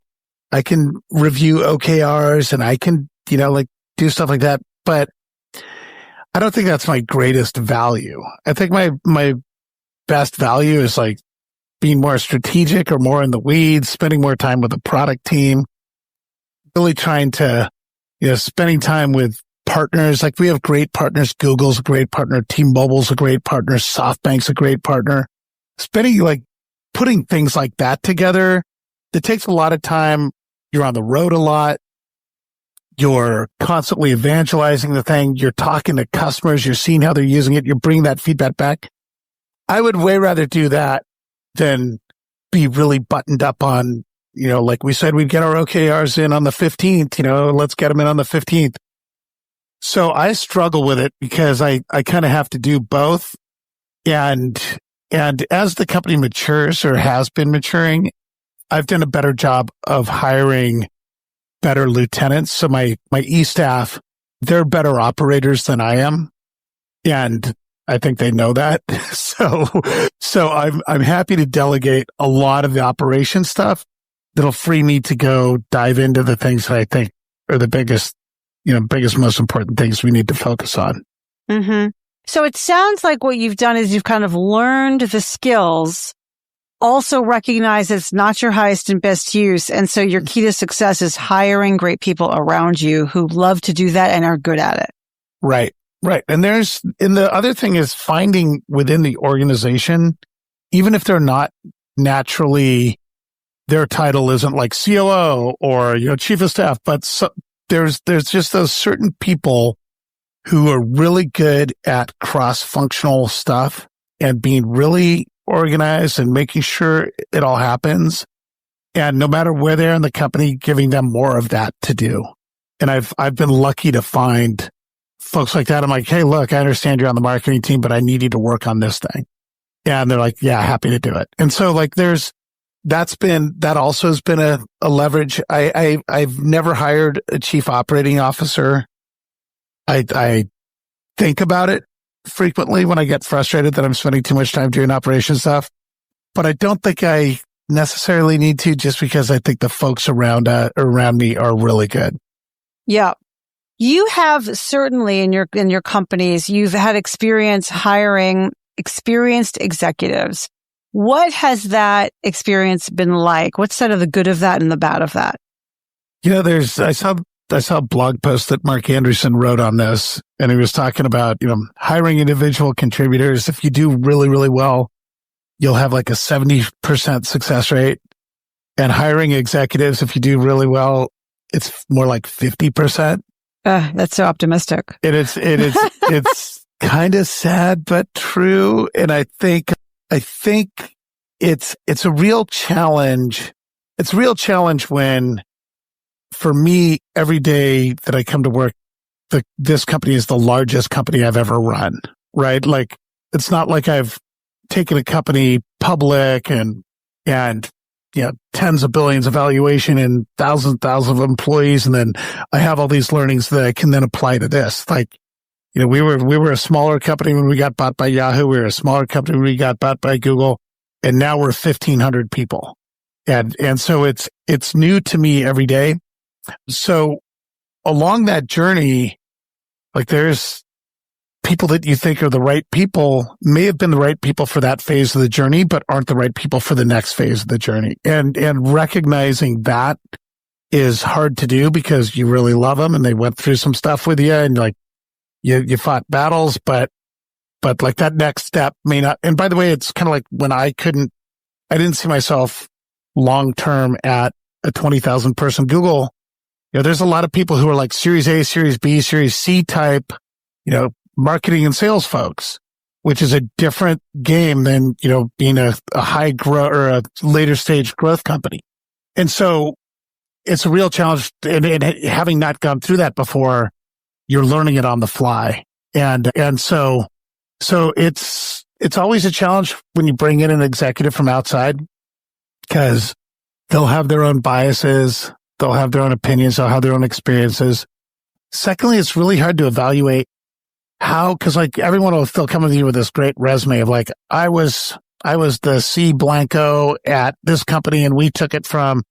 review OKRs, and I can, do stuff like that. But I don't think that's my greatest value. I think my best value is being more strategic or more in the weeds, spending more time with the product team, really trying to, spending time with partners. We have great partners. Google's a great partner. T-Mobile's a great partner. SoftBank's a great partner. Spending putting things like that together, it takes a lot of time. You're on the road a lot. You're constantly evangelizing the thing. You're talking to customers. You're seeing how they're using it. You're bringing that feedback back. I would way rather do that than be really buttoned up on, like we said, we'd get our OKRs in on the 15th, let's get them in on the 15th. So I struggle with it because I kind of have to do both. And as the company matures or has been maturing, I've done a better job of hiring better lieutenants. So my E-staff, they're better operators than I am. And I think they know that. So I'm happy to delegate a lot of the operation stuff that'll free me to go dive into the things that I think are the biggest, most important things we need to focus on. Mm-hmm. So it sounds like what you've done is you've kind of learned the skills, also recognize it's not your highest and best use. And so your key to success is hiring great people around you who love to do that and are good at it. Right. And the other thing is finding within the organization, even if they're not naturally, their title isn't like COO or, chief of staff, but there's just those certain people who are really good at cross-functional stuff and being really organized and making sure it all happens. And no matter where they're in the company, giving them more of that to do. And I've been lucky to find folks like that. I'm like, hey, look, I understand you're on the marketing team, but I need you to work on this thing. And they're like, yeah, happy to do it. And so that also has been a leverage. I've never hired a chief operating officer. I think about it frequently when I get frustrated that I'm spending too much time doing operation stuff, but I don't think I necessarily need to, just because I think the folks around me are really good. Yeah. You have certainly in your companies, you've had experience hiring experienced executives. What has that experience been like? What's sort of the good of that and the bad of that? I saw a blog post that Mark Anderson wrote on this, and he was talking about, hiring individual contributors. If you do really, really well, you'll have like a 70% success rate. And hiring executives, if you do really well, it's more like 50%. That's so optimistic. It's kind of sad, but true. And I think it's a real challenge. It's a real challenge when, for me, every day that I come to work, this company is the largest company I've ever run, right? Like, it's not like I've taken a company public and tens of billions of valuation and thousands of employees. And then I have all these learnings that I can then apply to this. Like, we were a smaller company when we got bought by Yahoo. We were a smaller company when we got bought by Google. And now we're 1,500 people. And so it's new to me every day. So along that journey, like, there's people that you think are the right people, may have been the right people for that phase of the journey, but aren't the right people for the next phase of the journey. And recognizing that is hard to do because you really love them and they went through some stuff with you and like you fought battles, but like that next step may not. And by the way, it's kind of like when I didn't see myself long term at a 20,000 person Google. There's a lot of people who are like Series A, Series B, Series C type, marketing and sales folks, which is a different game than, being a high growth or a later stage growth company. And so it's a real challenge. And having not gone through that before, you're learning it on the fly. And so it's always a challenge when you bring in an executive from outside, because they'll have their own biases. They'll have their own opinions. They'll have their own experiences. Secondly, it's really hard to evaluate because like everyone will still come with you with this great resume of like, I was the C Blanco at this company and we took it from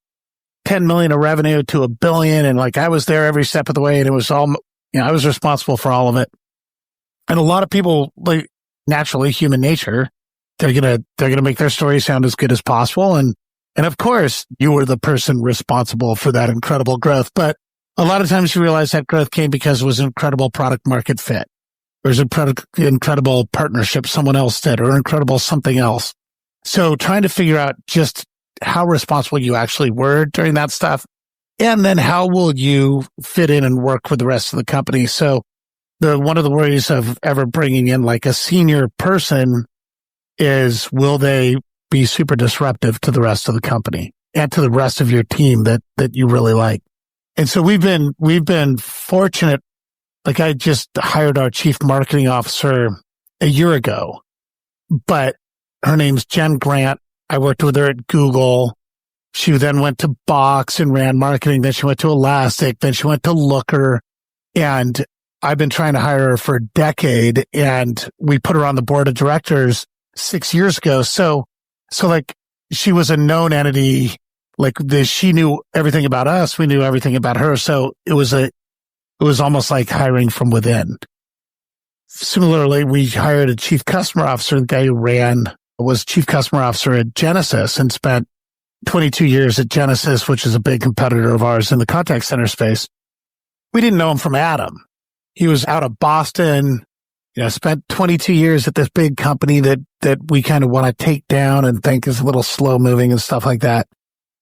10 million of revenue to $1 billion. And like, I was there every step of the way and it was all, I was responsible for all of it. And a lot of people, like, naturally, human nature, they're going to make their story sound as good as possible. And of course you were the person responsible for that incredible growth. But a lot of times you realize that growth came because it was an incredible product market fit. There's an incredible partnership someone else did, or incredible something else. So trying to figure out just how responsible you actually were during that stuff, and then how will you fit in and work with the rest of the company. So one of the worries of ever bringing in like a senior person is, will they be super disruptive to the rest of the company and to the rest of your team that you really like? And so we've been fortunate. Like, I just hired our chief marketing officer a year ago, but her name's Jen Grant. I worked with her at Google. She then went to Box and ran marketing. Then she went to Elastic. Then she went to Looker. And I've been trying to hire her for a decade. And we put her on the board of directors 6 years ago. So like, she was a known entity. Like, she knew everything about us. We knew everything about her. So it was almost like hiring from within. Similarly, we hired a chief customer officer, the guy who was chief customer officer at Genesys and spent 22 years at Genesys, which is a big competitor of ours in the contact center space. We didn't know him from Adam. He was out of Boston, spent 22 years at this big company that we kind of want to take down and think is a little slow moving and stuff like that.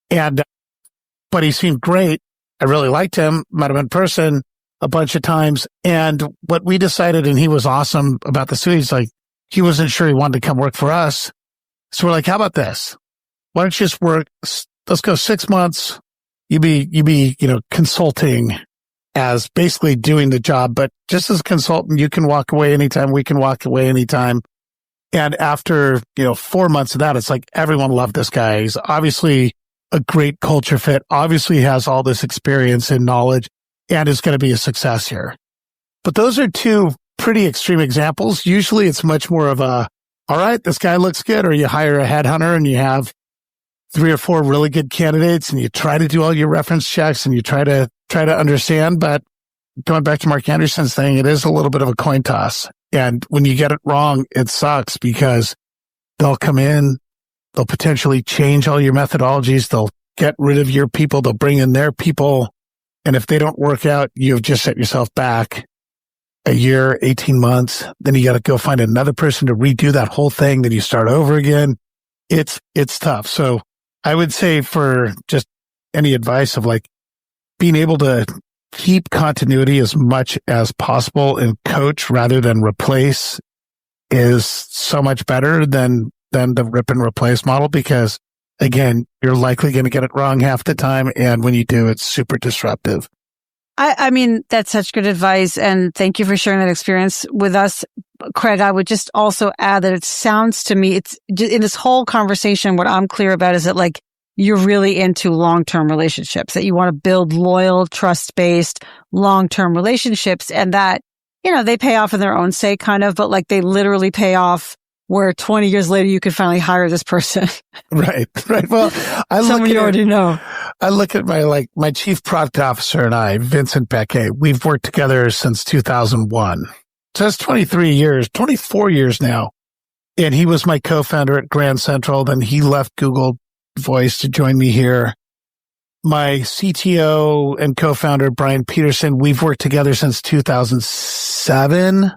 But he seemed great. I really liked him, met him in person a bunch of times. And what we decided, and he was awesome about the suite, like, he wasn't sure he wanted to come work for us. So we're like, how about this? Why don't you just work? Let's go 6 months. You be, consulting as basically doing the job, but just as a consultant, you can walk away anytime. We can walk away anytime. And after, 4 months of that, it's like, everyone loved this guy. He's obviously a great culture fit, obviously has all this experience and knowledge, and is going to be a success here. But those are two pretty extreme examples. Usually it's much more of all right, this guy looks good, or you hire a headhunter and you have 3 or 4 really good candidates and you try to do all your reference checks and you try to understand. But going back to Mark Anderson's thing, it is a little bit of a coin toss. And when you get it wrong, it sucks because they'll come in, they'll potentially change all your methodologies. They'll get rid of your people. They'll bring in their people. And if they don't work out, you've just set yourself back a year, 18 months. Then you got to go find another person to redo that whole thing. Then you start over again. It's tough. So I would say for just any advice of like being able to keep continuity as much as possible and coach rather than replace is so much better than the rip and replace model, because again, you're likely going to get it wrong half the time. And when you do, it's super disruptive. I mean, that's such good advice. And thank you for sharing that experience with us. Craig, I would just also add that it sounds to me, it's in this whole conversation, what I'm clear about is that like, you're really into long-term relationships, that you want to build loyal, trust-based, long-term relationships, and that, you know, they pay off in their own sake kind of, but like they literally pay off where 20 years later you could finally hire this person. Right. Well, someone you already know. I look at my chief product officer and I, Vincent Becquet. We've worked together since 2001. So that's 24 years now. And he was my co-founder at GrandCentral. Then he left Google Voice to join me here. My CTO and co-founder, Brian Peterson, we've worked together since 2007.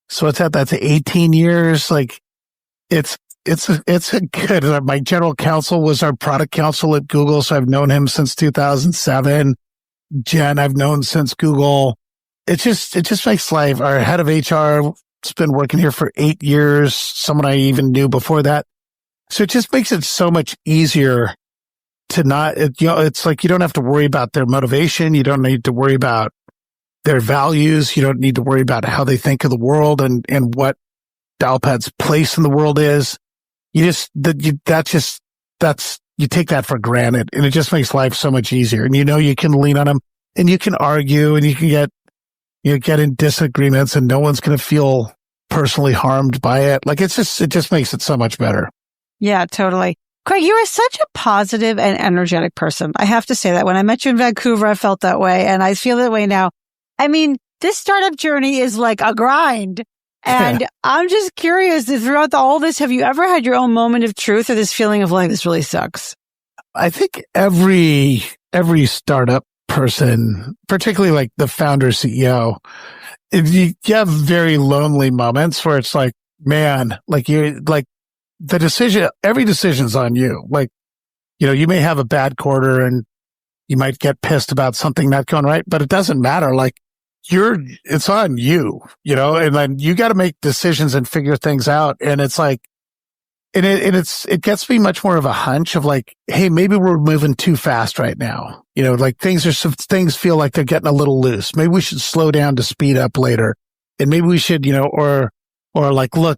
So that's 18 years. Like it's a good, my general counsel was our product counsel at Google. So I've known him since 2007. Jen, I've known since Google. It just makes life. Our head of HR has been working here for 8 years. Someone I even knew before that. So it just makes it so much easier to not, it's like you don't have to worry about their motivation. You don't need to worry about their values. You don't need to worry about how they think of the world and what Dialpad's place in the world is. You take that for granted, and it just makes life so much easier. And you can lean on them and you can argue and you can get in disagreements and no one's going to feel personally harmed by it. Like it just makes it so much better. Yeah, totally. Craig, you are such a positive and energetic person. I have to say that. When I met you in Vancouver, I felt that way, and I feel that way now. I mean, this startup journey is like a grind. And I'm just curious, throughout all this, have you ever had your own moment of truth or this feeling of like, this really sucks? I think every startup person, particularly like the founder CEO, you have very lonely moments where it's like, man, like you're like, every decision's on you. Like, you may have a bad quarter and you might get pissed about something not going right, but it doesn't matter. Like it's on you, and then you got to make decisions and figure things out. And it's like, it gets me much more of a hunch of like, hey, maybe we're moving too fast right now. Like things feel like they're getting a little loose. Maybe we should slow down to speed up later. And maybe we should, or like, look,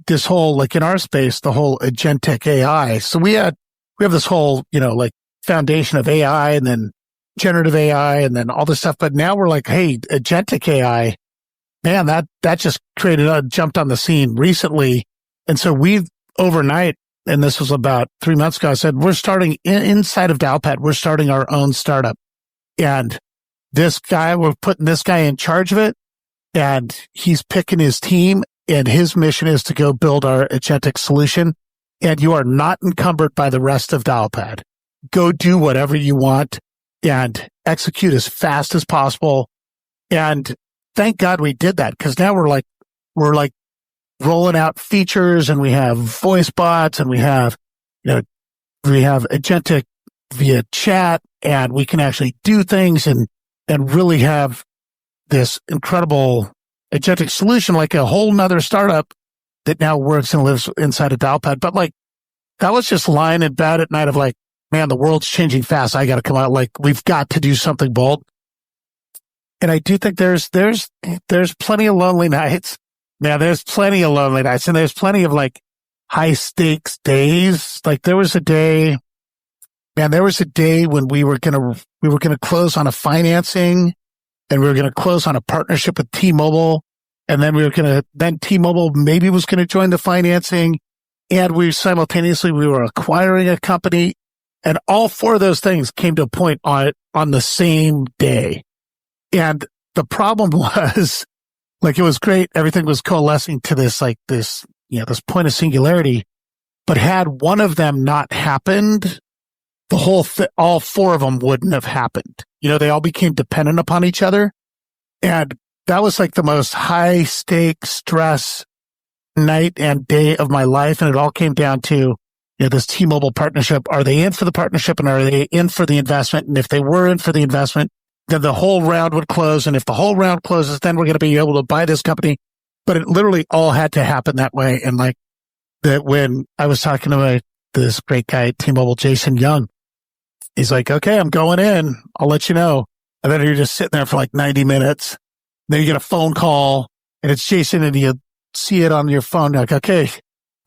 this whole, like in our space, the whole agentic AI. So we have this whole, like foundation of AI and then generative AI and then all this stuff. But now we're like, hey, agentic AI, man, that just jumped on the scene recently. And so we've overnight, and this was about 3 months ago, I said, we're starting inside of Dialpad. We're starting our own startup. And we're putting this guy in charge of it, and he's picking his team. And his mission is to go build our agentic solution. And you are not encumbered by the rest of Dialpad. Go do whatever you want and execute as fast as possible. And thank God we did that, because now we're like rolling out features, and we have voice bots, and we have agentic via chat, and we can actually do things and really have this incredible agentic solution, like a whole nother startup that now works and lives inside of Dialpad. But like, that was just lying in bed at night of like, man, the world's changing fast. I got to come out. Like, we've got to do something bold. And I do think there's plenty of lonely nights. Yeah, there's plenty of lonely nights, and there's plenty of like high stakes days. Like there was a day when we were going to close on a financing, and we were going to close on a partnership with T-Mobile. And then then T-Mobile maybe was going to join the financing, and we were acquiring a company, and all four of those things came to a point on the same day. And the problem was, like, it was great. Everything was coalescing to this point of singularity. But had one of them not happened, all four of them wouldn't have happened. They all became dependent upon each other. And that was like the most high stake stress night and day of my life. And it all came down to, this T-Mobile partnership. Are they in for the partnership and are they in for the investment? And if they were in for the investment, then the whole round would close. And if the whole round closes, then we're going to be able to buy this company. But it literally all had to happen that way. And like that, when I was talking to this great guy at T-Mobile, Jason Young, he's like, okay, I'm going in. I'll let you know. And then you're just sitting there for like 90 minutes. Then you get a phone call and it's Jason and you see it on your phone. You're like, okay,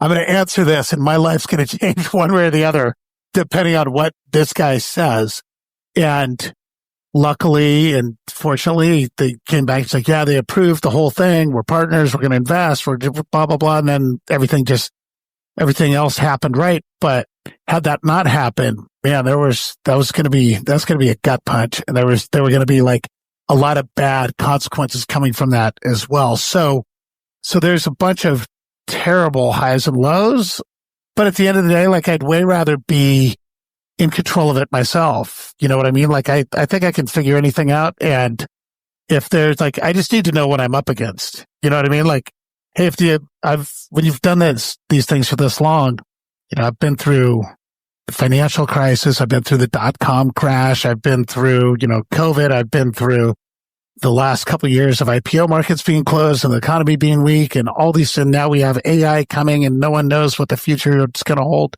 I'm going to answer this and my life's going to change one way or the other, depending on what this guy says. And luckily and fortunately, they came back. It's like, yeah, they approved the whole thing. We're partners. We're going to invest. We're blah, blah, blah. And then everything else happened right. But had that not happened, man, that's going to be a gut punch. And there were going to be like a lot of bad consequences coming from that as well. So there's a bunch of terrible highs and lows, but at the end of the day, like, I'd way rather be in control of it myself. You know what I mean? Like, I think I can figure anything out. And if there's like, I just need to know what I'm up against. You know what I mean? Like, hey, when you've done these things for this long, I've been through the financial crisis. I've been through the .com crash. I've been through, COVID. I've been through the last couple of years of IPO markets being closed and the economy being weak and all these. And now we have AI coming and no one knows what the future is going to hold.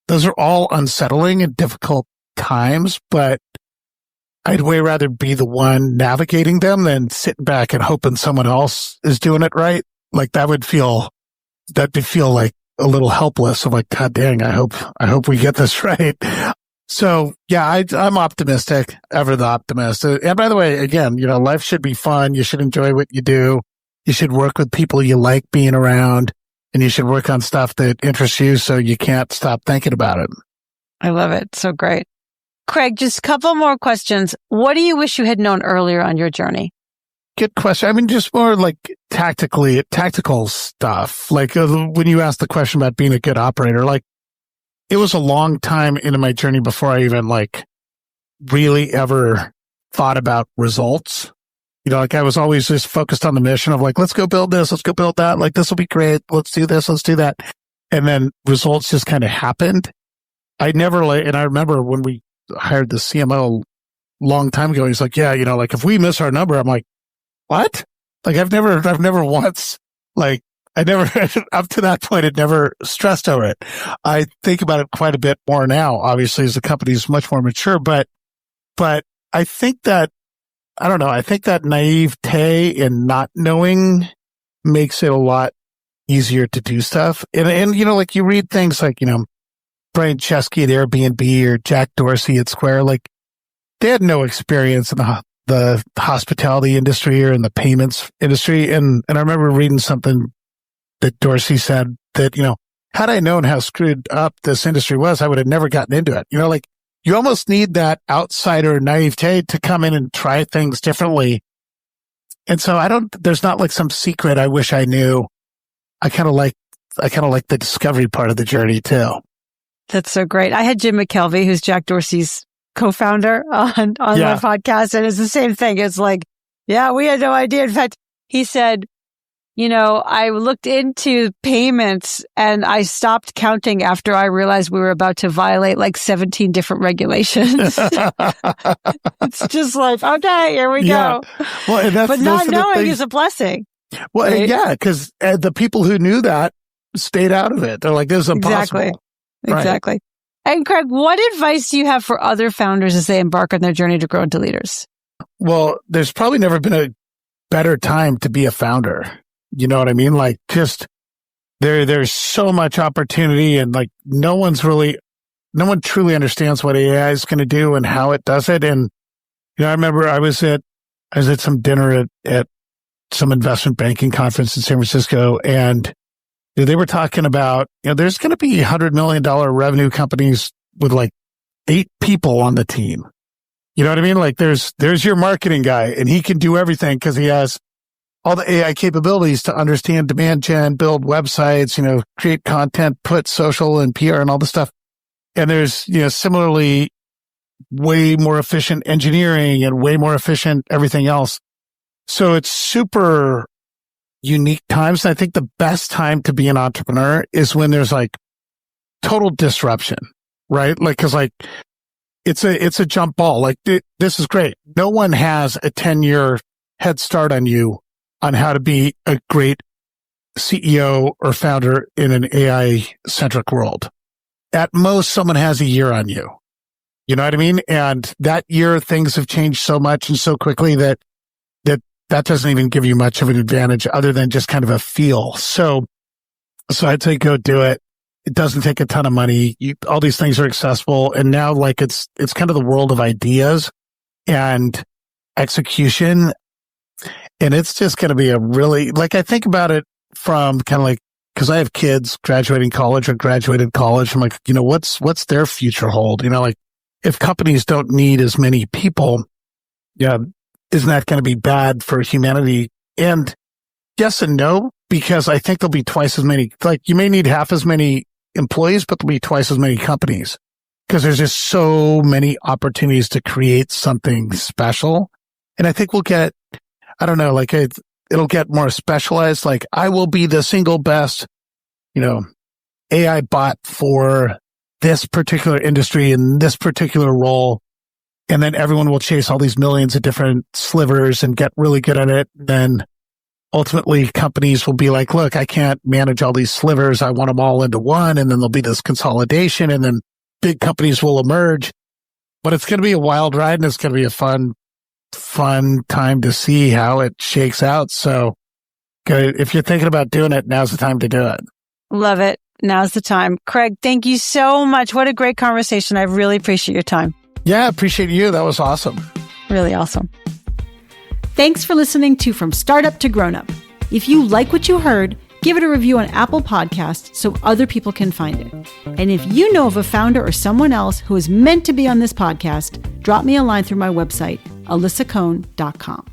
Those are all unsettling and difficult times, but I'd way rather be the one navigating them than sitting back and hoping someone else is doing it right. Like that'd feel like a little helpless. I'm like, God dang, I hope we get this right. So yeah, I'm optimistic, ever the optimist. And by the way, again, life should be fun. You should enjoy what you do. You should work with people you like being around, and you should work on stuff that interests you so you can't stop thinking about it. I love it. So great. Craig, just a couple more questions. What do you wish you had known earlier on your journey? Good question. I mean, just more like tactical stuff. Like when you asked the question about being a good operator, like, it was a long time into my journey before I even like really ever thought about results. Like I was always just focused on the mission of like, let's go build this, let's go build that. Like, this will be great. Let's do this, let's do that. And then results just kind of happened. And I remember when we hired the CMO a long time ago, he's like, yeah, like if we miss our number, I'm like, what? Like I've never once, like, up to that point, had never stressed over it. I think about it quite a bit more now, obviously, as the company is much more mature, but I think that, I don't know, I think that naivete in not knowing makes it a lot easier to do stuff. And like you read things like, Brian Chesky at Airbnb or Jack Dorsey at Square, like they had no experience in the hospitality industry or in the payments industry. And I remember reading something that Dorsey said that, had I known how screwed up this industry was, I would have never gotten into it. Like you almost need that outsider naivete to come in and try things differently. And so there's not like some secret I wish I knew. I kind of like the discovery part of the journey too. That's so great. I had Jim McKelvey, who's Jack Dorsey's co-founder on my podcast. And it's the same thing. It's like, yeah, we had no idea. In fact, he said, I looked into payments and I stopped counting after I realized we were about to violate like 17 different regulations. It's just like, okay, here we go. Well, but not knowing is a blessing. Well, right? Yeah, because the people who knew that stayed out of it. They're like, this is impossible. Exactly. Right. And Craig, what advice do you have for other founders as they embark on their journey to grow into leaders? Well, there's probably never been a better time to be a founder. You know what I mean? Like just there's so much opportunity and like no one truly understands what AI is going to do and how it does it. And, I remember I was at some dinner at some investment banking conference in San Francisco, and they were talking about, there's going to be $100 million revenue companies with like 8 people on the team. You know what I mean? Like there's your marketing guy and he can do everything because he has all the AI capabilities to understand demand gen, build websites, create content, put social and PR and all this stuff. And there's, similarly way more efficient engineering and way more efficient everything else. So it's super unique times. And I think the best time to be an entrepreneur is when there's like total disruption, right? Like, cause like it's a jump ball. Like this is great. No one has a 10-year head start on you on how to be a great CEO or founder in an AI centric world. At most, someone has a year on you. You know what I mean? And that year, things have changed so much and so quickly that doesn't even give you much of an advantage other than just kind of a feel. So I'd say go do it. It doesn't take a ton of money. All these things are accessible. And now like it's kind of the world of ideas and execution. And it's just going to be a really, like, I think about it from kind of like, cause I have kids graduating college or graduated college. I'm like, what's their future hold? Like if companies don't need as many people, isn't that going to be bad for humanity? And yes and no, because I think there'll be twice as many, like you may need half as many employees, but there'll be twice as many companies because there's just so many opportunities to create something special. And I think we'll get, I don't know, like it'll get more specialized. Like I will be the single best, AI bot for this particular industry in this particular role. And then everyone will chase all these millions of different slivers and get really good at it. Then ultimately companies will be like, look, I can't manage all these slivers. I want them all into one. And then there'll be this consolidation and then big companies will emerge. But it's going to be a wild ride and it's going to be a fun time to see how it shakes out. So if you're thinking about doing it, now's the time to do it. Love it. Now's the time. Craig, thank you so much. What a great conversation. I really appreciate your time. Yeah, appreciate you. That was awesome. Really awesome. Thanks for listening to From Startup to Grown Up. If you like what you heard, give it a review on Apple Podcasts so other people can find it. And if you know of a founder or someone else who is meant to be on this podcast, drop me a line through my website, alyssacohn.com.